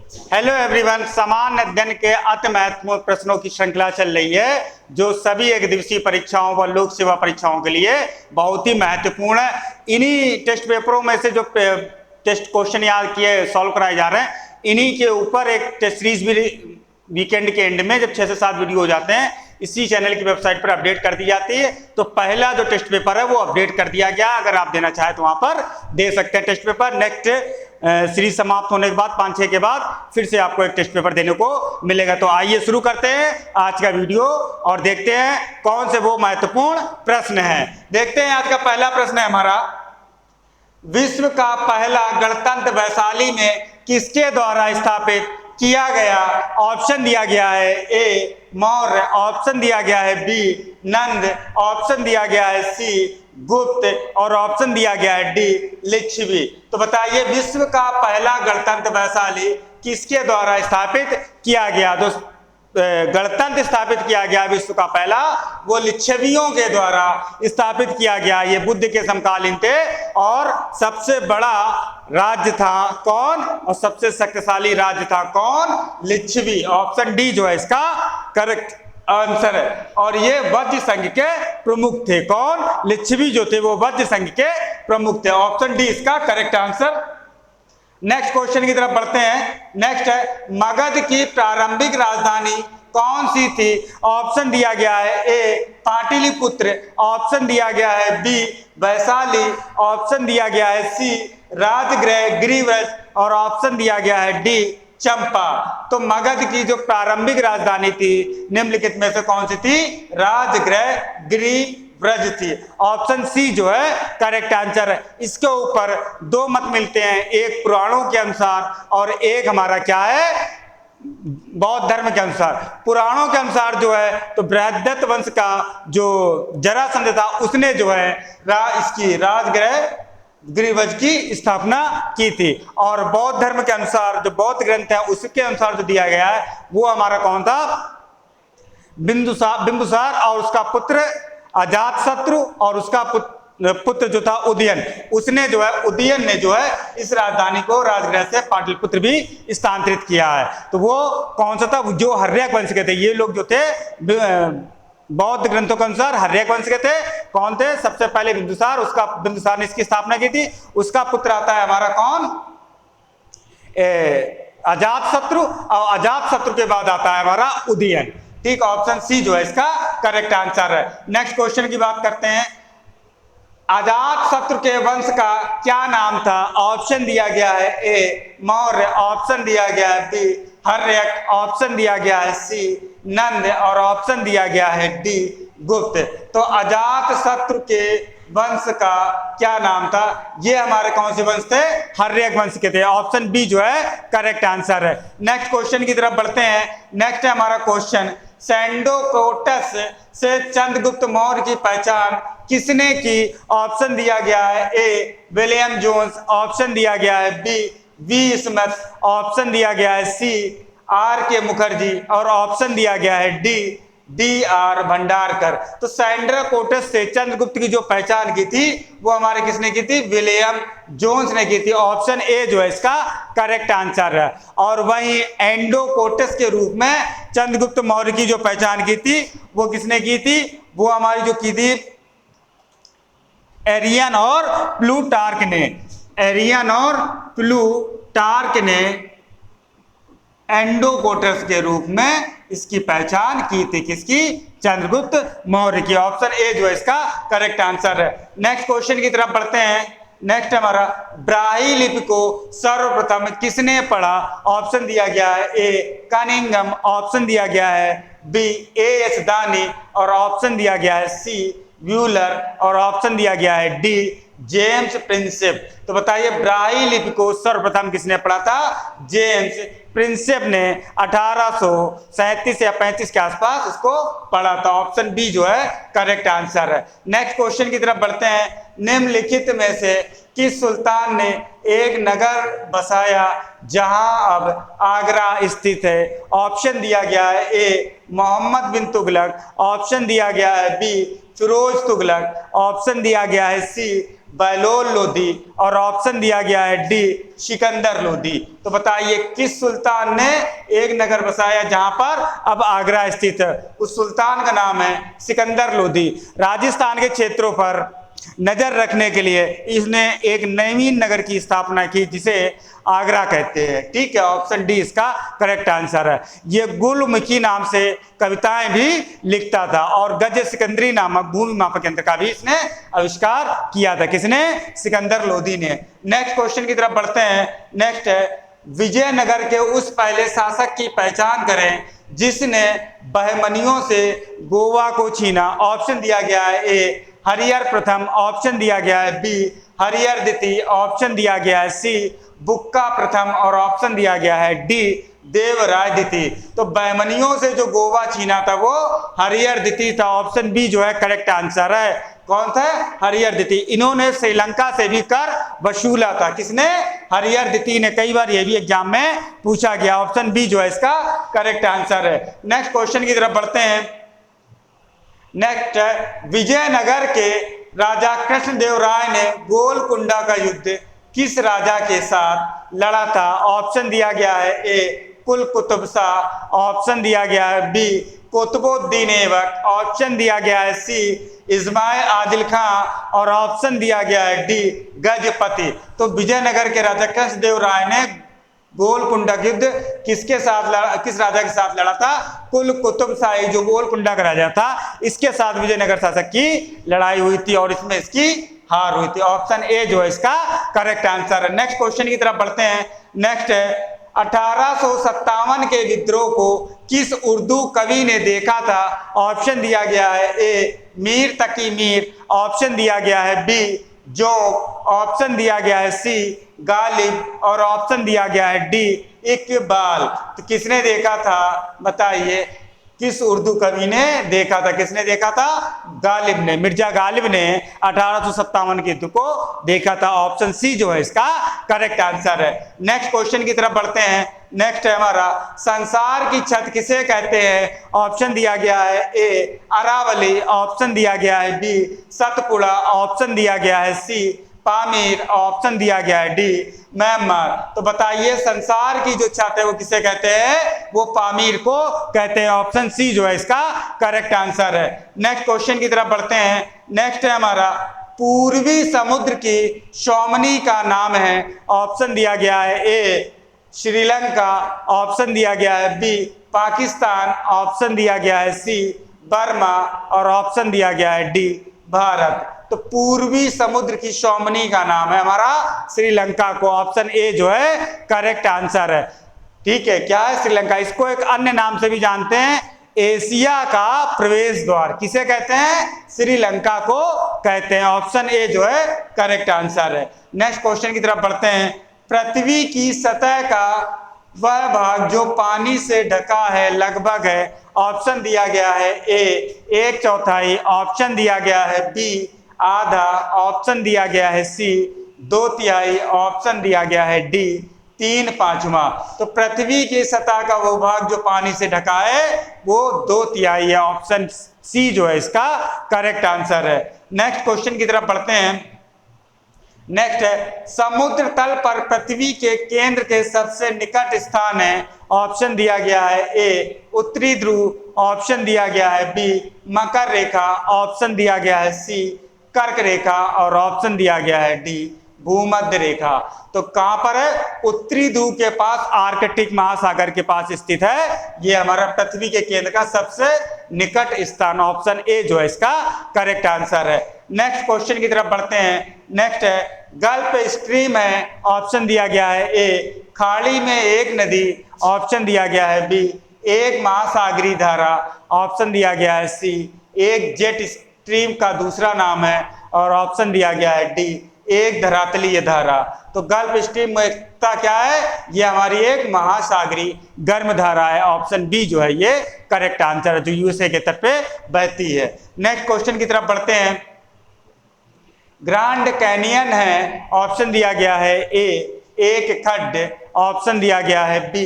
Hello everyone, सामान्य अध्ययन के अति महत्वपूर्ण प्रश्नों की श्रृंखला चल रही है जो सभी एक दिवसीय परीक्षाओं व लोक सेवा परीक्षाओं के लिए बहुत ही महत्वपूर्ण है। इन्हीं टेस्ट पेपरों में से जो टेस्ट क्वेश्चन याद किए सॉल्व कराए जा रहे हैं, इन्हीं के ऊपर एक टेस्ट सीरीज भी वीकेंड के एंड में जब 6 से 7 वीडियो हो जाते हैं इसी चैनल की वेबसाइट पर अपडेट कर दी जाती है। तो पहला जो टेस्ट पेपर है वो अपडेट कर दिया गया, अगर आप देना चाहें तो वहां पर दे सकते हैं टेस्ट पेपर। नेक्स्ट सीरीज समाप्त होने के बाद 5-6 के बाद फिर से आपको एक टेस्ट पेपर देने को मिलेगा। तो आइए शुरू करते हैं आज का वीडियो और देखते हैं कौन से वो महत्वपूर्ण प्रश्न है। देखते हैं आज का पहला प्रश्न है हमारा, विश्व का पहला गणतंत्र वैशाली में किसके द्वारा स्थापित किया गया? ऑप्शन दिया गया है ए मौर्य, ऑप्शन दिया गया है बी नंद, ऑप्शन दिया गया है सी गुप्त और ऑप्शन दिया गया है डी लिच्छवी। तो बताइए विश्व का पहला गणतंत्र वैशाली किसके द्वारा स्थापित किया गया? दोस्त गणतंत्र स्थापित किया गया विश्व का पहला, वो लिच्छवियों के द्वारा स्थापित किया गया। ये बुद्ध के समकालीन थे और सबसे बड़ा राज्य था कौन और सबसे शक्तिशाली राज्य था कौन? लिच्छवी। ऑप्शन डी जो है इसका करेक्ट आंसर है। और ये वज्र संघ के प्रमुख थे। कौन? लिच्छवी जो थे वो वज्र संघ के प्रमुख थे। ऑप्शन डी इसका करेक्ट आंसर। नेक्स्ट क्वेश्चन की तरफ बढ़ते हैं। नेक्स्ट है, मगध की प्रारंभिक राजधानी कौन सी थी? ऑप्शन दिया गया है ए पाटलिपुत्र, ऑप्शन दिया गया है बी वैशाली, ऑप्शन दिया गया है सी राजगृह गिरिव्रज और ऑप्शन दिया गया है डी चंपा। तो मगध की जो प्रारंभिक राजधानी थी निम्नलिखित में से कौन सी थी? राजगृह गिरिव्रज थी। ऑप्शन सी जो है करेक्ट आंसर है। इसके ऊपर दो मत मिलते हैं, एक पुराणों के अनुसार और एक हमारा क्या है बौद्ध धर्म के अनुसार। पुराणों के अनुसार जो है तो बृहद्रथ वंश का जो जरासंध था उसने जो है इसकी राजगृह गिरिव्रज की स्थापना की थी। और बौद्ध धर्म के अनुसार जो बौद्ध ग्रंथ है उसके अनुसार जो दिया गया है वो हमारा कौन था? बिंदुसार और उसका पुत्र अजातशत्रु और उसका पुत्र जो था उदयन, उसने जो है उदयन ने जो है इस राजधानी को राजगृह से पाटलिपुत्र भी स्थानांतरित किया है। तो वो कौन सा था? जो हर्यक वंश के थे। ये लोग जो थे बौद्ध ग्रंथों के अनुसार हर्यक वंश के थे। कौन थे? सबसे पहले बिंदुसार ने इसकी स्थापना की थी। उसका पुत्र आता है हमारा कौन? अजातशत्रु और अजातशत्रु के बाद आता है हमारा उदयन। ठीक, ऑप्शन सी जो है इसका करेक्ट आंसर है। नेक्स्ट क्वेश्चन की बात करते हैं। अजातशत्रु के वंश का क्या नाम था? ऑप्शन दिया गया है ए मौर्य, ऑप्शन दिया गया है बी हर्यक, ऑप्शन दिया गया है सी नंद और ऑप्शन दिया गया है डी गुप्त। तो अजातशत्रु के वंश का क्या नाम था? ये हमारे कौन से वंश थे? हर्यक वंश के थे। ऑप्शन बी जो है करेक्ट आंसर है। नेक्स्ट क्वेश्चन की तरफ बढ़ते हैं। नेक्स्ट है हमारा क्वेश्चन, सैंडोकोटस से चंद्रगुप्त मौर्य की पहचान किसने की? ऑप्शन दिया गया है ए विलियम जोन्स, ऑप्शन दिया गया है बी वी स्मिथ, ऑप्शन दिया गया है सी आर के मुखर्जी और ऑप्शन दिया गया है डी आर भंडारकर। तो सैंडोकोटस से चंद्रगुप्त की जो पहचान की थी वो हमारे किसने की थी? विलियम जोन्स ने की थी। ऑप्शन ए जो है इसका करेक्ट आंसर है। और वहीं एंडोकोटस के रूप में चंद्रगुप्त मौर्य की जो पहचान की थी वो किसने की थी? वो हमारी जो की थी एरियन और प्लूटार्क ने। एरियन और प्लूटार्क ने एंडोकोटस के रूप में इसकी पहचान की थी। किसकी? चंद्रगुप्त मौर्य की। ऑप्शन ए जो है इसका करेक्ट आंसर है। नेक्स्ट क्वेश्चन की तरफ बढ़ते हैं। नेक्स्ट हमारा, ब्राह्मी लिपि को सर्वप्रथम किसने पढ़ा? ऑप्शन दिया गया है ए कनिंघम, ऑप्शन दिया गया है बी एएस दानी और ऑप्शन दिया गया है सी व्यूलर और ऑप्शन दिया गया है डी जेम्स प्रिंसेप। तो बताइए ब्राह्मी लिपि को सर्वप्रथम किसने पढ़ा था? जेम्स प्रिंसेप ने 1837 या 35 के आसपास इसको पढ़ा था। ऑप्शन बी जो है करेक्ट आंसर है। नेक्स्ट क्वेश्चन की तरफ बढ़ते हैं। निम्नलिखित में से किस सुल्तान ने एक नगर बसाया जहां अब आगरा स्थित है? ऑप्शन दिया गया है ए मोहम्मद बिन तुगलक, ऑप्शन दिया गया है बी फिरोज तुगलक, ऑप्शन दिया गया है सी बहलोल लोधी, और ऑप्शन दिया गया है डी सिकंदर लोधी। तो बताइए किस सुल्तान ने एक नगर बसाया जहां पर अब आगरा स्थित है? उस सुल्तान का नाम है सिकंदर लोधी। राजस्थान के क्षेत्रों पर नजर रखने के लिए इसने एक नवीन नगर की स्थापना की जिसे आगरा कहते हैं। ठीक है, ऑप्शन डी इसका करेक्ट आंसर है। ये गुलमुखी नाम से कविताएं भी लिखता था और गज सिकंदरी नामक भूमि मापक यंत्र का भी इसने आविष्कार किया था। किसने? सिकंदर लोधी ने। नेक्स्ट क्वेश्चन की तरफ बढ़ते हैं। नेक्स्ट है विजयनगर के उस पहले शासक की पहचान करें जिसने बहमनियों से गोवा को छीना। ऑप्शन दिया गया है ए हरिहर प्रथम, ऑप्शन दिया गया है बी हरिहर द्वितीय, ऑप्शन दिया गया है सी बुक्का प्रथम और ऑप्शन दिया गया है डी देवराय द्वितीय। तो बहमनियों से जो गोवा छीना था वो हरिहर द्वितीय था। ऑप्शन बी जो है करेक्ट आंसर है। कौन था? हरिहर द्वितीय। इन्होंने श्रीलंका से भी कर वसूला था। किसने? हरिहर द्वितीय ने। कई बार ये भी एग्जाम में पूछा गया। ऑप्शन बी जो है इसका करेक्ट आंसर है। नेक्स्ट क्वेश्चन की तरफ बढ़ते हैं। नेक्स्ट है विजयनगर के राजा कृष्णदेव राय ने गोलकुंडा का युद्ध किस राजा के साथ लड़ा था? ऑप्शन दिया गया है ए कुल कुतुब शाह, ऑप्शन दिया गया है बी कुतुबुद्दीन ऐबक, ऑप्शन दिया गया है सी इस्माइल आदिल खां और ऑप्शन दिया गया है डी गजपति। तो विजयनगर के राजा कृष्णदेव राय ने गोलकुंडा युद्ध किसके साथ किस राजा के साथ लड़ा था? कुल कुतुब शाही जो गोलकुंडा का राजा था इसके साथ विजयनगर शासक की लड़ाई हुई थी और इसमें इसकी हार हुई थी। ऑप्शन ए जो है इसका करेक्ट आंसर है। नेक्स्ट क्वेश्चन की तरफ बढ़ते हैं। नेक्स्ट है 1857 के विद्रोह को किस उर्दू कवि ने देखा था? ऑप्शन दिया गया है ए मीर तकी मीर, ऑप्शन दिया गया है बी जोग, ऑप्शन दिया गया है सी गालिब और ऑप्शन दिया गया है डी इकबाल। तो किसने देखा था? बताइए किस उर्दू कवि ने देखा था? किसने देखा था? गालिब ने, मिर्जा गालिब ने 1857 के युद्ध को देखा था। ऑप्शन सी जो है इसका करेक्ट आंसर है। नेक्स्ट क्वेश्चन की तरफ बढ़ते हैं। नेक्स्ट है हमारा संसार की छत किसे कहते हैं? ऑप्शन दिया गया है ए अरावली, ऑप्शन दिया गया है बी सतपुड़ा, ऑप्शन दिया गया है सी पामीर, ऑप्शन दिया गया है डी म्यांमार। तो बताइए संसार की जो छत है वो किसे कहते हैं? वो पामीर को कहते हैं। ऑप्शन सी जो है इसका करेक्ट आंसर है। नेक्स्ट क्वेश्चन की तरफ बढ़ते हैं। नेक्स्ट है हमारा पूर्वी समुद्र की शौमनी का नाम है। ऑप्शन दिया गया है ए श्रीलंका, ऑप्शन दिया गया है बी पाकिस्तान, ऑप्शन दिया गया है सी बर्मा और ऑप्शन दिया गया है डी भारत। तो पूर्वी समुद्र की शौमनी का नाम है हमारा श्रीलंका को। ऑप्शन ए जो है करेक्ट आंसर है। ठीक है, क्या है? श्रीलंका। इसको एक अन्य नाम से भी जानते हैं, एशिया का प्रवेश द्वार। किसे कहते हैं? श्रीलंका को कहते हैं। ऑप्शन ए जो है करेक्ट आंसर है। नेक्स्ट क्वेश्चन की तरफ बढ़ते हैं। पृथ्वी की सतह का वह भाग जो पानी से ढका है लगभग है। ऑप्शन दिया गया है ए 1/4, ऑप्शन दिया गया है बी आधा, ऑप्शन दिया गया है सी 2/3, ऑप्शन दिया गया है डी 3/5। तो पृथ्वी की सतह का वो भाग जो पानी से ढका है वो 2/3 है। ऑप्शन सी जो है इसका करेक्ट आंसर है। नेक्स्ट क्वेश्चन की तरफ बढ़ते हैं। नेक्स्ट है समुद्र तल पर पृथ्वी के केंद्र के सबसे निकट स्थान है। ऑप्शन दिया गया है ए उत्तरी ध्रुव, ऑप्शन दिया गया है बी मकर रेखा, ऑप्शन दिया गया है सी कर्क रेखा और ऑप्शन दिया गया है डी भूमध्य रेखा। तो कहां पर है? उत्तरी ध्रुव के पास आर्कटिक महासागर के पास स्थित है। ये हमारा पृथ्वी के केंद्र का सबसे निकट स्थान। ऑप्शन ए जो है इसका करेक्ट आंसर है। नेक्स्ट क्वेश्चन की तरफ बढ़ते हैं। नेक्स्ट है गल्फ स्ट्रीम है। ऑप्शन दिया गया है ए खाड़ी में एक नदी, ऑप्शन दिया गया है बी एक महासागरीय धारा, ऑप्शन दिया गया है सी एक जेट स्ट्रीम का दूसरा नाम है और ऑप्शन दिया गया है डी एक धरातलीय धारा। तो गल्फ स्ट्रीम मुख्यतः क्या है? ये हमारी एक महासागरीय गर्म धारा है। ऑप्शन बी जो है ये करेक्ट आंसर है, जो यूएसए के तट पे बहती है। नेक्स्ट क्वेश्चन की तरफ बढ़ते हैं। ग्रैंड कैनियन है। ऑप्शन दिया गया है ए एक खड्ड, ऑप्शन दिया गया है बी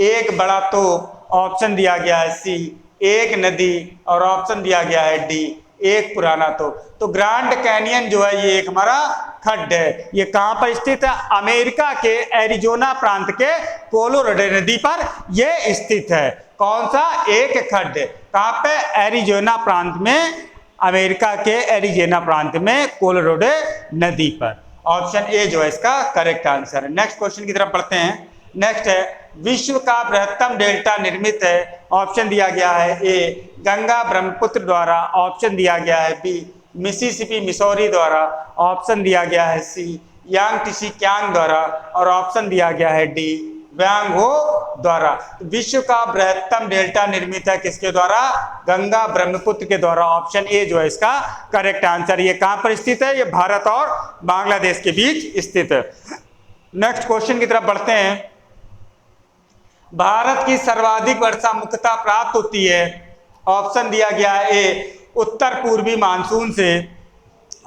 एक बड़ा तोप, ऑप्शन दिया गया है सी एक नदी और ऑप्शन दिया गया है डी एक पुराना तो ग्रैंड कैनियन जो है ये एक हमारा खड्ड है। ये कहां पर स्थित है? अमेरिका के एरिजोना प्रांत के कोलोराडो नदी पर यह स्थित है। कौन सा? एक खड्ड। कहां पे? एरिजोना प्रांत में, अमेरिका के एरिजोना प्रांत में कोलोराडो नदी पर। ऑप्शन ए जो है इसका करेक्ट आंसर है। नेक्स्ट क्वेश्चन की तरफ बढ़ते हैं। नेक्स्ट है, विश्व का बृहत्तम डेल्टा निर्मित है। ऑप्शन दिया गया है ए गंगा ब्रह्मपुत्र द्वारा, ऑप्शन दिया गया है बी मिसिसिपी मिसौरी द्वारा, ऑप्शन दिया गया है सी यांगत्से कियांग द्वारा, और ऑप्शन दिया गया है डी व्यांगहो द्वारा। तो विश्व का बृहत्तम डेल्टा निर्मित है किसके द्वारा? गंगा ब्रह्मपुत्र के द्वारा। ऑप्शन ए जो है इसका करेक्ट आंसर। ये कहां पर स्थित है? ये भारत और बांग्लादेश के बीच स्थित है। नेक्स्ट क्वेश्चन की तरफ बढ़ते हैं। भारत की सर्वाधिक वर्षा मुख्यतः प्राप्त होती है। ऑप्शन दिया गया है ए उत्तर पूर्वी मानसून से,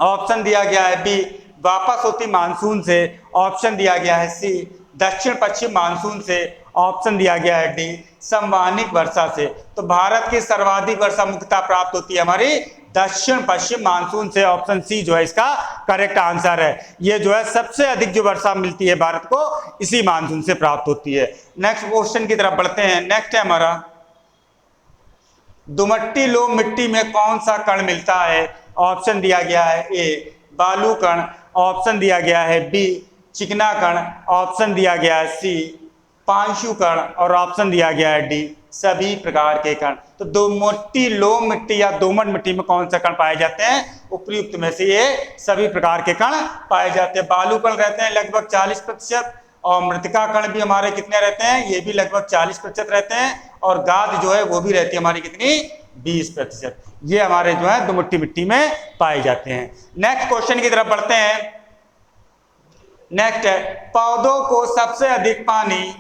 ऑप्शन दिया गया है बी वापस होती मानसून से, ऑप्शन दिया गया है सी दक्षिण पश्चिम मानसून से, ऑप्शन दिया गया है डी संवहनिक वर्षा से। तो भारत की सर्वाधिक वर्षा मुख्यतः प्राप्त होती है हमारी दक्षिण पश्चिम मानसून से। ऑप्शन सी जो है इसका करेक्ट आंसर है। ये जो है सबसे अधिक जो वर्षा मिलती है भारत को इसी मानसून से प्राप्त होती है। नेक्स्ट क्वेश्चन की तरफ बढ़ते हैं। नेक्स्ट है हमारा, दुमट्टी लोम मिट्टी में कौन सा कण मिलता है? ऑप्शन दिया गया है ए बालू कण, ऑप्शन दिया गया है बी चिकना कण, ऑप्शन दिया गया है सी पांशु कण, और ऑप्शन दिया गया है डी सभी प्रकार के कण। तो दुमट्टी लोम मिट्टी या दोमट मिट्टी में कौन सा कण पाए जाते हैं? उपयुक्त में से ये सभी प्रकार के कण पाए जाते हैं। बालू कण रहते हैं लगभग 40%, और मृतिका कण भी हमारे कितने रहते हैं? ये भी लगभग 40% रहते हैं, और गाद जो है वो भी रहती है हमारी कितनी? 20%। ये हमारे जो है दुमट्टी मिट्टी में पाए जाते हैं। नेक्स्ट क्वेश्चन की तरफ बढ़ते हैं। नेक्स्ट है, पौधों को सबसे अधिक पानी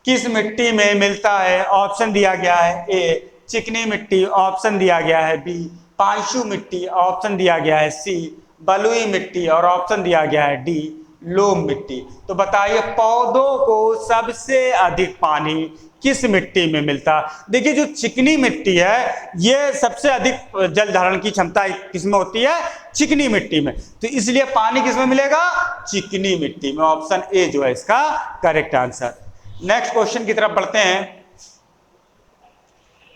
किस मिट्टी में मिलता है? ऑप्शन दिया गया है ए चिकनी मिट्टी, ऑप्शन दिया गया है बी पांशु मिट्टी, ऑप्शन दिया गया है सी बलुई मिट्टी, और ऑप्शन दिया गया है डी लोम मिट्टी। तो बताइए पौधों को सबसे अधिक पानी किस मिट्टी में मिलता? देखिए जो चिकनी मिट्टी है ये सबसे अधिक जल धारण की क्षमता किसमें होती है? चिकनी मिट्टी में। तो इसलिए पानी किसमें मिलेगा? चिकनी मिट्टी में। ऑप्शन ए जो है इसका करेक्ट आंसर। नेक्स्ट क्वेश्चन की तरफ बढ़ते हैं।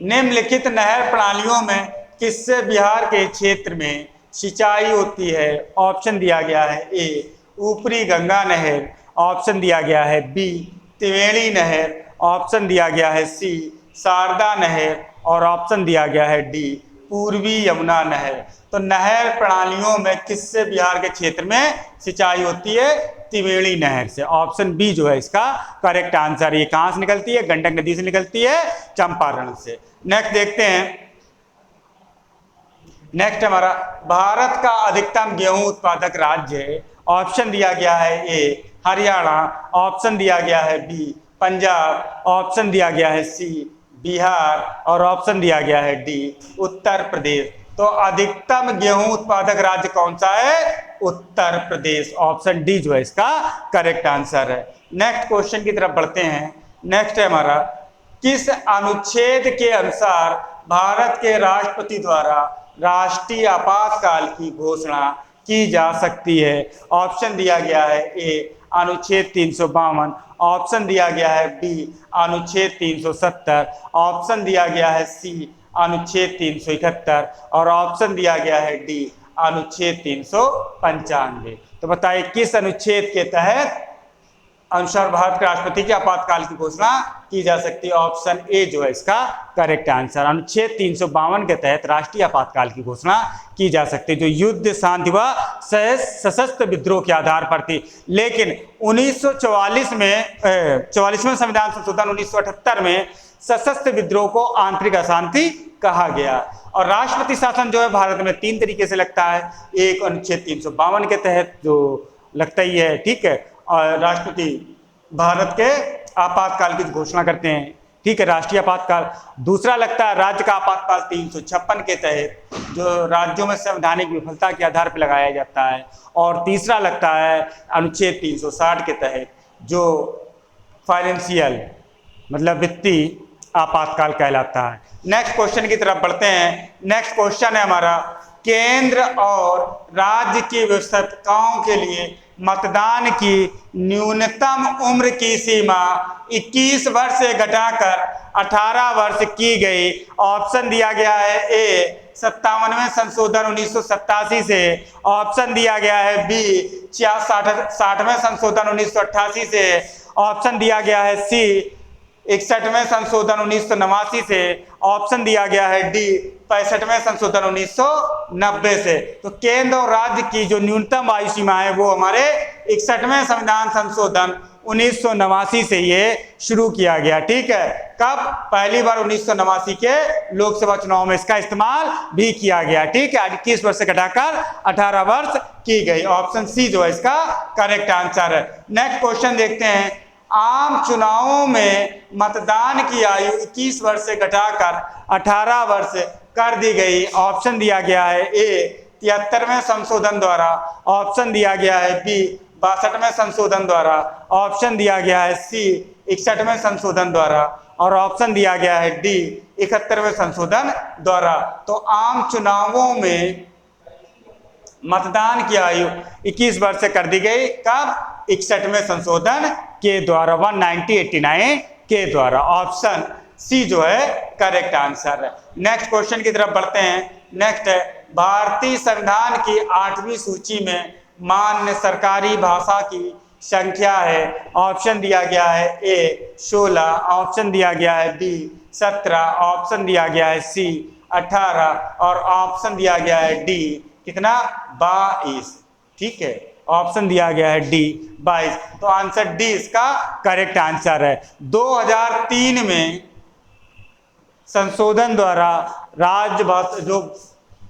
निम्नलिखित नहर प्रणालियों में किससे बिहार के क्षेत्र में सिंचाई होती है? ऑप्शन दिया गया है ए ऊपरी गंगा नहर, ऑप्शन दिया गया है बी त्रिवेणी नहर, ऑप्शन दिया गया है सी शारदा नहर, और ऑप्शन दिया गया है डी पूर्वी यमुना नहर। तो नहर प्रणालियों में किससे बिहार के क्षेत्र में सिंचाई होती है? त्रिवेणी नहर से। ऑप्शन बी जो है इसका करेक्ट आंसर। ये कहां से निकलती है? गंडक नदी से निकलती है, चंपारण से। नेक्स्ट देखते हैं। नेक्स्ट हमारा, भारत का अधिकतम गेहूं उत्पादक राज्य है। ऑप्शन दिया गया है ए हरियाणा, ऑप्शन दिया गया है बी पंजाब, ऑप्शन दिया गया है सी बिहार, और ऑप्शन दिया गया है डी उत्तर प्रदेश। तो अधिकतम गेहूं उत्पादक राज्य कौन सा है? उत्तर प्रदेश। ऑप्शन डी जो है इसका करेक्ट आंसर है। नेक्स्ट क्वेश्चन की तरफ बढ़ते हैं। नेक्स्ट है हमारा, किस अनुच्छेद के अनुसार भारत के राष्ट्रपति द्वारा राष्ट्रीय आपातकाल की घोषणा की जा सकती है? ऑप्शन दिया गया है ए अनुच्छेद 352, ऑप्शन दिया गया है बी अनुच्छेद 370, ऑप्शन दिया गया है सी अनुच्छेद 371, और ऑप्शन दिया गया है डी अनुच्छेद 395। तो बताइए किस अनुच्छेद के तहत अनुसार भारत के राष्ट्रपति की आपातकाल की घोषणा की जा सकती है? ऑप्शन ए जो है इसका करेक्ट आंसर। अनुच्छेद 352 के तहत राष्ट्रीय आपातकाल की घोषणा की जा सकती है, जो युद्ध शांति व सशस्त्र विद्रोह के आधार पर थी। लेकिन 1944 में 44वें संविधान संशोधन 1978 में सशस्त्र विद्रोह को आंतरिक अशांति कहा गया। और राष्ट्रपति शासन जो है भारत में 3 तरीके से लगता है। एक अनुच्छेद 352 के तहत जो लगता ही है, ठीक है, और राष्ट्रपति भारत के आपातकाल की घोषणा करते हैं, ठीक है, राष्ट्रीय आपातकाल। दूसरा लगता है राज्य का आपातकाल 356 के तहत, जो राज्यों में संवैधानिक विफलता के आधार पर लगाया जाता है। और तीसरा लगता है अनुच्छेद 360 के तहत, जो फाइनेंशियल मतलब वित्तीय आपातकाल कहलाता है। नेक्स्ट क्वेश्चन की तरफ बढ़ते हैं। नेक्स्ट क्वेश्चन है हमारा, केंद्र और राज्य की व्यवस्थाओं के लिए मतदान की न्यूनतम उम्र की सीमा 21 वर्ष से घटाकर 18 वर्ष की गई। ऑप्शन दिया गया है ए 57वें संशोधन 1987 से, ऑप्शन दिया गया है बी 60वें संशोधन 1988 से, ऑप्शन दिया गया है सी 61वें संशोधन 1989 से, ऑप्शन दिया गया है डी 65वें संशोधन 1990 से। तो केंद्र और राज्य की जो न्यूनतम आयु सीमा है वो हमारे 61वें संविधान संशोधन 1989 से ये शुरू किया गया। ठीक है, कब? पहली बार 1989 के लोकसभा चुनाव में इसका इस्तेमाल भी किया गया। ठीक है, 21 वर्ष से घटाकर 18 वर्ष की गई। ऑप्शन सी जो है इसका करेक्ट आंसर है। नेक्स्ट क्वेश्चन देखते हैं, आम चुनावों में मतदान की आयु 21 वर्ष से घटाकर 18 वर्ष कर दी गई। ऑप्शन दिया गया है ए 73वें संशोधन द्वारा, ऑप्शन दिया गया है बी 62वें संशोधन द्वारा, ऑप्शन दिया गया है सी 61वें संशोधन द्वारा और ऑप्शन दिया गया है डी 71वें संशोधन द्वारा। तो आम चुनावों में मतदान की आयु 21 वर्ष से कर दी गई। कब? 61वें संशोधन के द्वारा, 1989 के द्वारा। ऑप्शन सी जो है करेक्ट आंसर है। नेक्स्ट क्वेश्चन की तरफ बढ़ते हैं। नेक्स्ट है, भारतीय संविधान की 8वीं सूची में मान्य सरकारी भाषा की संख्या है। ऑप्शन दिया गया है ए 16, ऑप्शन दिया गया है बी 17, ऑप्शन दिया गया है सी 18 और ऑप्शन दिया गया है डी कितना? 22। ठीक है, ऑप्शन दिया गया है डी 22। तो आंसर डी इसका करेक्ट आंसर है। 2003 में संशोधन द्वारा राज्य भाषा जो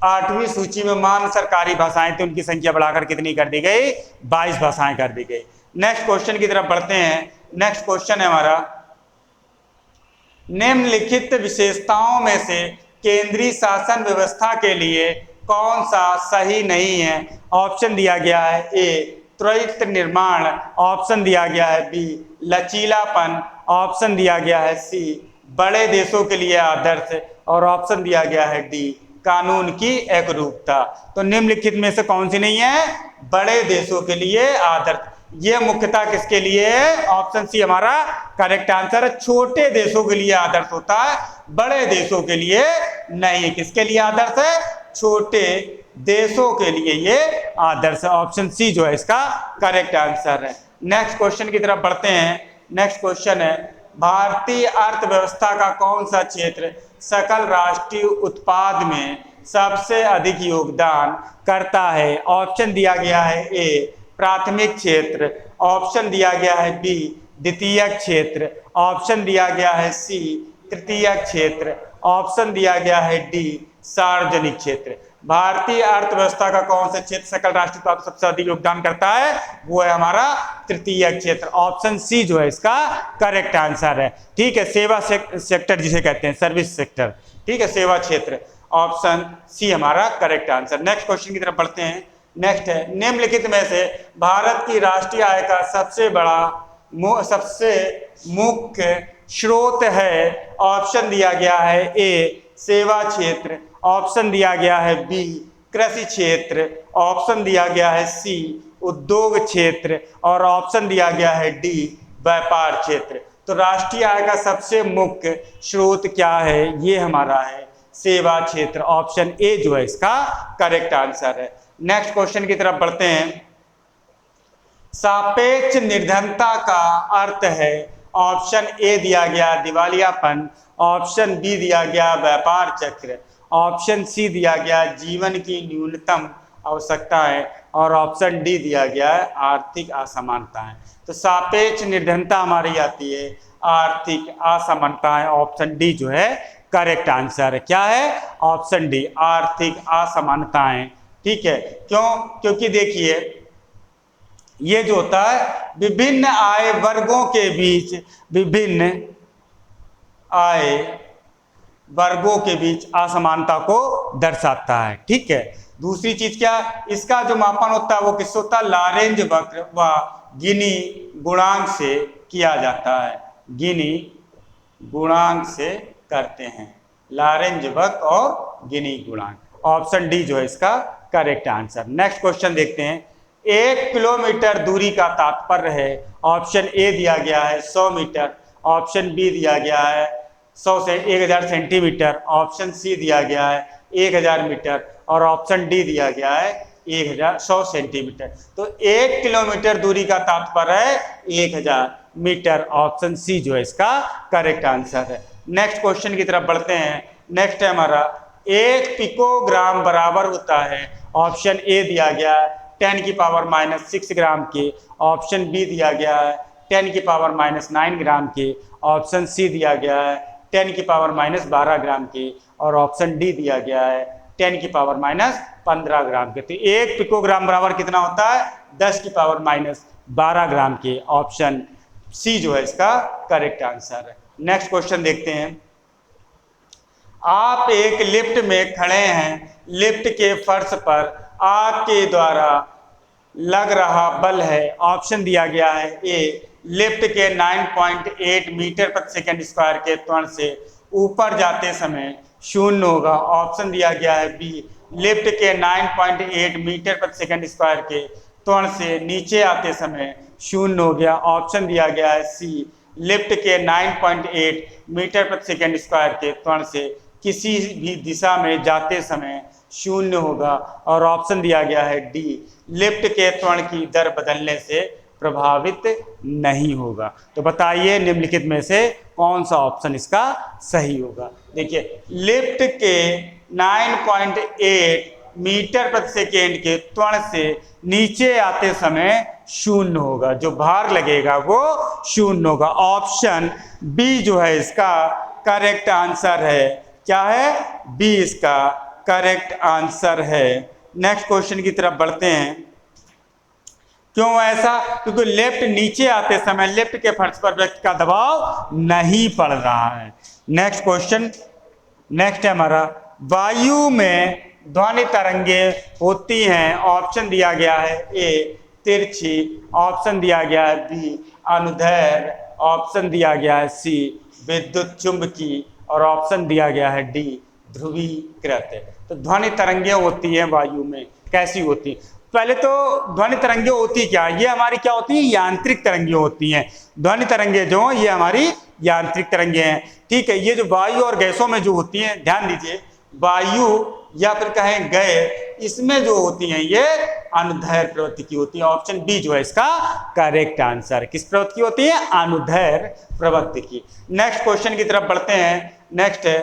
8वीं सूची में मान्य सरकारी भाषाएं थी उनकी संख्या बढ़ाकर कितनी कर दी गई? 22 भाषाएं कर दी गई। नेक्स्ट क्वेश्चन की तरफ बढ़ते हैं। नेक्स्ट क्वेश्चन है हमारा, निम्नलिखित विशेषताओं में से केंद्रीय शासन व्यवस्था के लिए कौन सा सही नहीं है? ऑप्शन दिया गया है ए त्वरित निर्माण, ऑप्शन दिया गया है बी लचीलापन, ऑप्शन दिया गया है सी बड़े देशों के लिए आदर्श और ऑप्शन दिया गया है डी कानून की एकरूपता। तो निम्नलिखित में से कौन सी नहीं है? बड़े देशों के लिए आदर्श। ये मुख्यतः किसके लिए है? ऑप्शन सी हमारा करेक्ट आंसर है। छोटे देशों के लिए आदर्श होता है, बड़े देशों के लिए नहीं। किसके लिए आदर्श है? छोटे देशों के लिए ये आदर्श। ऑप्शन सी जो है इसका करेक्ट आंसर है। नेक्स्ट क्वेश्चन की तरफ बढ़ते हैं। नेक्स्ट क्वेश्चन है, भारतीय अर्थव्यवस्था का कौन सा क्षेत्र सकल राष्ट्रीय उत्पाद में सबसे अधिक योगदान करता है? ऑप्शन दिया गया है ए प्राथमिक क्षेत्र, ऑप्शन दिया गया है बी द्वितीयक क्षेत्र, ऑप्शन दिया गया है सी तृतीयक क्षेत्र, ऑप्शन दिया गया है डी सार्वजनिक क्षेत्र। भारतीय अर्थव्यवस्था का कौन सा क्षेत्र सकल राष्ट्रीय उत्पाद सबसे अधिक योगदान करता है? वो है हमारा तृतीयक क्षेत्र। ऑप्शन सी जो है इसका करेक्ट आंसर है। ठीक है, सेवा सेक्टर जिसे कहते हैं, सर्विस सेक्टर। ठीक है, सेवा क्षेत्र। ऑप्शन सी हमारा करेक्ट आंसर। नेक्स्ट क्वेश्चन की तरफ बढ़ते हैं। नेक्स्ट है, निम्नलिखित में से भारत की राष्ट्रीय आय का सबसे मुख्य स्रोत है? ऑप्शन दिया गया है ए सेवा क्षेत्र, ऑप्शन दिया गया है बी कृषि क्षेत्र, ऑप्शन दिया गया है सी उद्योग क्षेत्र और ऑप्शन दिया गया है डी व्यापार क्षेत्र। तो राष्ट्रीय आय का सबसे मुख्य स्रोत क्या है? ये हमारा है सेवा क्षेत्र। ऑप्शन ए जो है इसका करेक्ट आंसर है। नेक्स्ट क्वेश्चन की तरफ बढ़ते हैं। सापेक्ष निर्धनता का अर्थ है? ऑप्शन ए दिया गया दिवालियापन, ऑप्शन बी दिया गया व्यापार चक्र, ऑप्शन सी दिया गया जीवन की न्यूनतम आवश्यकताएं और ऑप्शन डी दिया गया है आर्थिक असमानताएं। तो सापेक्ष निर्धनता हमारी आती है आर्थिक असमानताएं। ऑप्शन डी जो है करेक्ट आंसर है। क्या है? ऑप्शन डी आर्थिक असमानताएं। ठीक है, क्यों? क्योंकि देखिए ये जो होता है विभिन्न आय वर्गों के बीच, विभिन्न आय वर्गों के बीच असमानता को दर्शाता है। ठीक है, दूसरी चीज क्या? इसका जो मापन होता है वो किससे होता है? लॉरेंज वक्र व गिनी गुणांक से किया जाता है। गिनी गुणांक से करते हैं, लारेंजबर्ग और गिनी गुणांक। ऑप्शन डी जो है इसका करेक्ट आंसर। नेक्स्ट क्वेश्चन देखते हैं। 1 किलोमीटर दूरी का तात्पर्य है, ऑप्शन ए दिया गया है 100 मीटर, ऑप्शन बी दिया गया है 100 से 1000 सेंटीमीटर, ऑप्शन सी दिया गया है 1000 मीटर और ऑप्शन डी दिया गया है 100 सेंटीमीटर। तो 1 किलोमीटर दूरी का तात्पर्य है 1000 मीटर, ऑप्शन सी जो है इसका करेक्ट आंसर है। नेक्स्ट क्वेश्चन की तरफ बढ़ते हैं। नेक्स्ट है हमारा 1 पिकोग्राम बराबर होता है, ऑप्शन ए दिया गया है 10⁻⁻6 ग्राम के, ऑप्शन बी दिया गया है 10⁻⁻9 ग्राम के, ऑप्शन सी दिया गया है 10⁻12 ग्राम के और ऑप्शन डी दिया गया है 10⁻15 ग्राम के। तो 1 पिकोग्राम बराबर कितना होता है? 10⁻12 ग्राम के, ऑप्शन सी जो है इसका करेक्ट आंसर है। नेक्स्ट क्वेश्चन देखते हैं। आप एक लिफ्ट में खड़े हैं, लिफ्ट के फर्श पर आपके द्वारा लग रहा बल है, ऑप्शन दिया गया है ए लिफ्ट के 9.8 मीटर प्रति सेकंड स्क्वायर के त्वरण से ऊपर जाते समय शून्य होगा, ऑप्शन दिया गया है बी लिफ्ट के 9.8 मीटर प्रति सेकंड स्क्वायर के त्वरण से नीचे आते समय शून्य हो गया, ऑप्शन दिया गया है सी लिफ्ट के 9.8 मीटर प्रति सेकंड स्क्वायर के त्वरण से किसी भी दिशा में जाते समय शून्य होगा और ऑप्शन दिया गया है डी लिफ्ट के त्वरण की दर बदलने से प्रभावित नहीं होगा। तो बताइए निम्नलिखित में से कौन सा ऑप्शन इसका सही होगा। देखिए लिफ्ट के 9.8 मीटर प्रति सेकेंड के त्वरण से नीचे आते समय शून्य होगा, जो भार लगेगा वो शून्य होगा, ऑप्शन बी जो है इसका करेक्ट आंसर है। क्या है? बी इसका करेक्ट आंसर है। नेक्स्ट क्वेश्चन की तरफ बढ़ते हैं। क्यों ऐसा? क्योंकि लेफ्ट नीचे आते समय लेफ्ट के फर्श पर व्यक्ति का दबाव नहीं पड़ रहा है। नेक्स्ट क्वेश्चन, नेक्स्ट है हमारा वायु में ध्वनि तरंगे होती हैं, ऑप्शन दिया गया है ए तिरछी, ऑप्शन दिया गया है बी अनुदैर्घ्य, ऑप्शन दिया गया है सी विद्युत चुंबकी और ऑप्शन दिया गया है डी ध्रुवीकृत। तो ध्वनि तरंगे होती हैं वायु में, कैसी होती? पहले तो ध्वनि तरंगे होती क्या? ये हमारी क्या होती है? यांत्रिक तरंगे होती हैं। ध्वनि तरंगे जो ये हमारी यांत्रिक तरंगे हैं, ठीक है। ये जो वायु और गैसों में जो होती हैं, ध्यान दीजिए, वायु या फिर कहें गैस, इसमें जो होती हैं ये अनुदैर्घ्य प्रवृत्ति की होती है, ऑप्शन बी जो है इसका करेक्ट आंसर। किस प्रवृत्ति की होती है? अनुदैर्घ्य प्रवृत्ति की। नेक्स्ट क्वेश्चन की तरफ बढ़ते हैं। नेक्स्ट है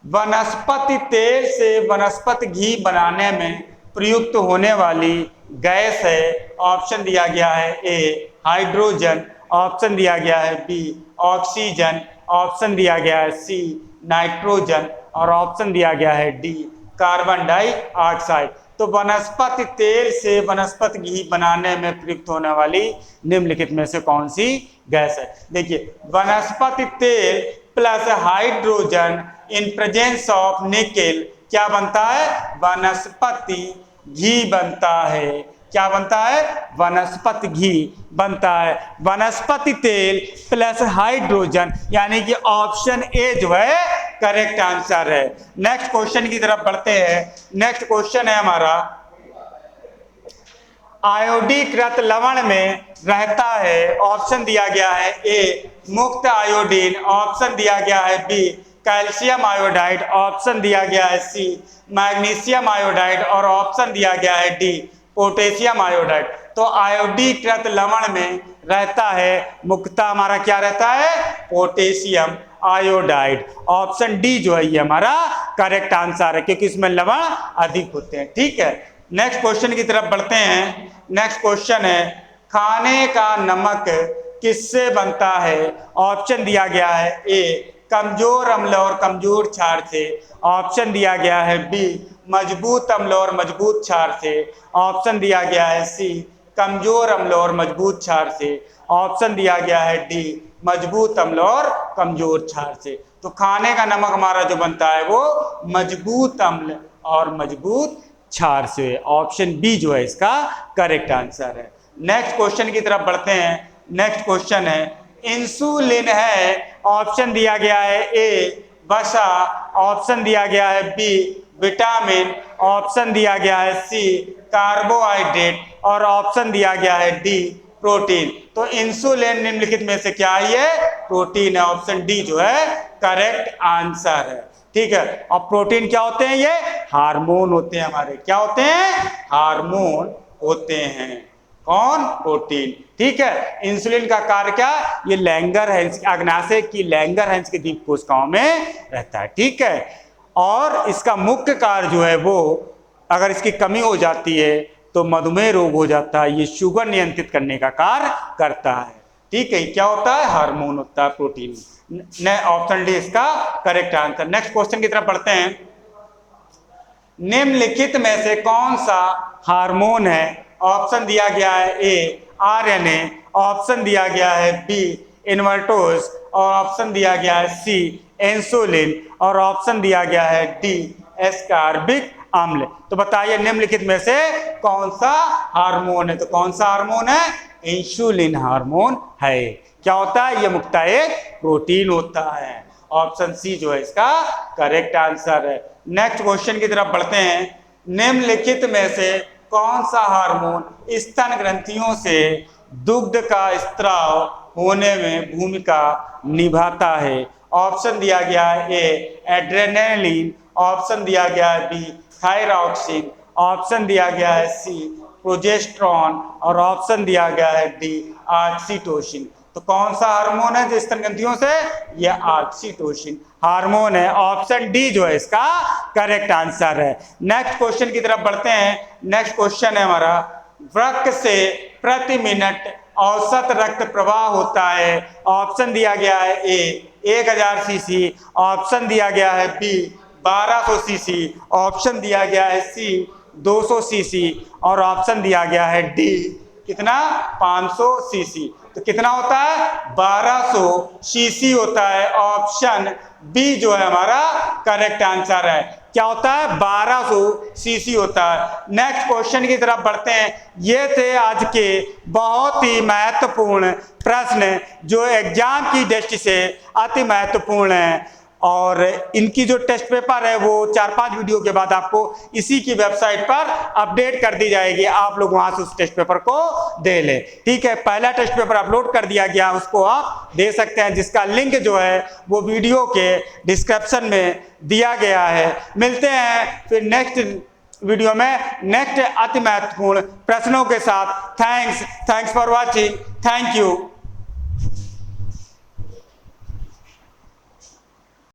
वनस्पति तेल से वनस्पति घी बनाने में प्रयुक्त होने वाली गैस है, ऑप्शन दिया गया है ए हाइड्रोजन, ऑप्शन दिया गया है बी ऑक्सीजन, ऑप्शन दिया गया है सी नाइट्रोजन और ऑप्शन दिया गया है डी कार्बन डाइऑक्साइड। तो वनस्पति तेल से वनस्पति घी बनाने में प्रयुक्त होने वाली निम्नलिखित में से कौन सी गैस है? देखिए वनस्पति तेल plus hydrogen in presence of nickel क्या बनता है? वनस्पति घी बनता है। क्या बनता है? वनस्पति घी बनता है। वनस्पति तेल प्लस हाइड्रोजन, यानी कि ऑप्शन ए जो है करेक्ट आंसर है। नेक्स्ट क्वेश्चन की तरफ बढ़ते हैं। नेक्स्ट क्वेश्चन है हमारा आयोडीकृत लवण में रहता है, ऑप्शन दिया गया है ए मुक्त आयोडीन, ऑप्शन दिया गया है बी कैल्शियम आयोडाइड, ऑप्शन दिया गया है सी मैग्नीशियम आयोडाइड और ऑप्शन दिया गया है डी पोटेशियम आयोडाइड। तो आयोडीकृत लवण में रहता है मुख्यतः हमारा क्या रहता है? पोटेशियम आयोडाइड, ऑप्शन डी जो है ये हमारा करेक्ट आंसर है, क्योंकि इसमें लवण अधिक होते हैं, ठीक है। नेक्स्ट क्वेश्चन की तरफ बढ़ते हैं। नेक्स्ट क्वेश्चन है खाने का नमक किससे बनता है? ऑप्शन दिया गया है ए कमजोर अम्ल और कमजोर क्षार से, ऑप्शन दिया गया है बी मजबूत अम्ल और मजबूत क्षार से, ऑप्शन दिया गया है सी कमजोर अम्ल और मजबूत क्षार से, ऑप्शन दिया गया है डी मजबूत अम्ल और कमजोर क्षार से। तो खाने का नमक हमारा जो बनता है वो मजबूत अम्ल और मजबूत क्षार से, ऑप्शन बी जो है इसका करेक्ट आंसर है। नेक्स्ट क्वेश्चन की तरफ बढ़ते हैं। नेक्स्ट क्वेश्चन है इंसुलिन है, ऑप्शन दिया गया है ए वसा, ऑप्शन दिया गया है बी विटामिन, ऑप्शन दिया गया है सी कार्बोहाइड्रेट और ऑप्शन दिया गया है डी प्रोटीन। तो इंसुलिन निम्नलिखित में से क्या है? प्रोटीन है। ऑप्शन डी जो है करेक्ट आंसर है। ठीक है, और प्रोटीन क्या होते हैं? ये हार्मोन होते हैं हमारे। क्या होते हैं? हार्मोन होते हैं। कौन? प्रोटीन। ठीक है, इंसुलिन का कार्य क्या? ये लैंगर है, अग्नाशय की लैंगर है, इसके दीप कोशिकाओं में रहता है। ठीक है, और इसका मुख्य कार्य जो है वो, अगर इसकी कमी हो जाती है तो मधुमेह रोग हो जाता है। ये शुगर नियंत्रित करने का कार्य करता है। ठीक है, क्या होता है? हार्मोन होता है प्रोटीन। ऑप्शन डी इसका करेक्ट आंसर। नेक्स्ट क्वेश्चन की तरफ बढ़ते हैं। निम्नलिखित में से कौन सा हार्मोन है? ऑप्शन दिया गया है ए आरएनए, ऑप्शन दिया गया है बी इन्वर्टोज और ऑप्शन दिया गया है सी इंसुलिन और ऑप्शन दिया गया है डी एस्कॉर्बिक अम्ल। तो बताइए निम्नलिखित में से कौन सा हार्मोन है? तो कौन सा हार्मोन है? इंसुलिन हार्मोन है। क्या होता है? यह मुख्यतः एक प्रोटीन होता है। ऑप्शन सी जो है इसका करेक्ट आंसर है। नेक्स्ट क्वेश्चन की तरफ बढ़ते हैं। निम्नलिखित में से कौन सा हार्मोन स्तन ग्रंथियों से दुग्ध का स्त्राव होने में भूमिका निभाता है? ऑप्शन दिया गया है ए एड्रेनालिन, ऑप्शन दिया गया है बी थायरॉक्सिन, ऑप्शन दिया गया है सी प्रोजेस्टेरॉन और ऑप्शन दिया गया है डी ऑक्सीटोसिन। तो कौन सा हार्मोन है जो स्तन ग्रंथियों से? यह ऑक्सीटोसिन हार्मोन है। ऑप्शन डी जो है इसका करेक्ट आंसर है। नेक्स्ट क्वेश्चन की तरफ बढ़ते हैं। नेक्स्ट क्वेश्चन है हमारा, वृक्क से प्रति मिनट औसत रक्त प्रवाह होता है। ऑप्शन दिया गया है ए 1000 सीसी, ऑप्शन दिया गया है बी 1200 सीसी, ऑप्शन दिया गया है सी 200 सीसी और ऑप्शन दिया गया है डी कितना? 500 सीसी। तो कितना होता है? 1200 सीसी होता है। ऑप्शन बी जो है हमारा करेक्ट आंसर है। क्या होता है? 1200 सीसी होता है। नेक्स्ट क्वेश्चन की तरफ बढ़ते हैं। ये थे आज के बहुत ही महत्वपूर्ण प्रश्न जो एग्जाम की दृष्टि से अति महत्वपूर्ण हैं, और इनकी जो टेस्ट पेपर है वो 4-5 वीडियो के बाद आपको इसी की वेबसाइट पर अपडेट कर दी जाएगी। आप लोग वहां से उस टेस्ट पेपर को दे लें। ठीक है, पहला टेस्ट पेपर अपलोड कर दिया गया, उसको आप दे सकते हैं, जिसका लिंक जो है वो वीडियो के डिस्क्रिप्शन में दिया गया है। मिलते हैं फिर नेक्स्ट वीडियो में नेक्स्ट अति महत्वपूर्ण प्रश्नों के साथ। Thanks for watching. Thank you.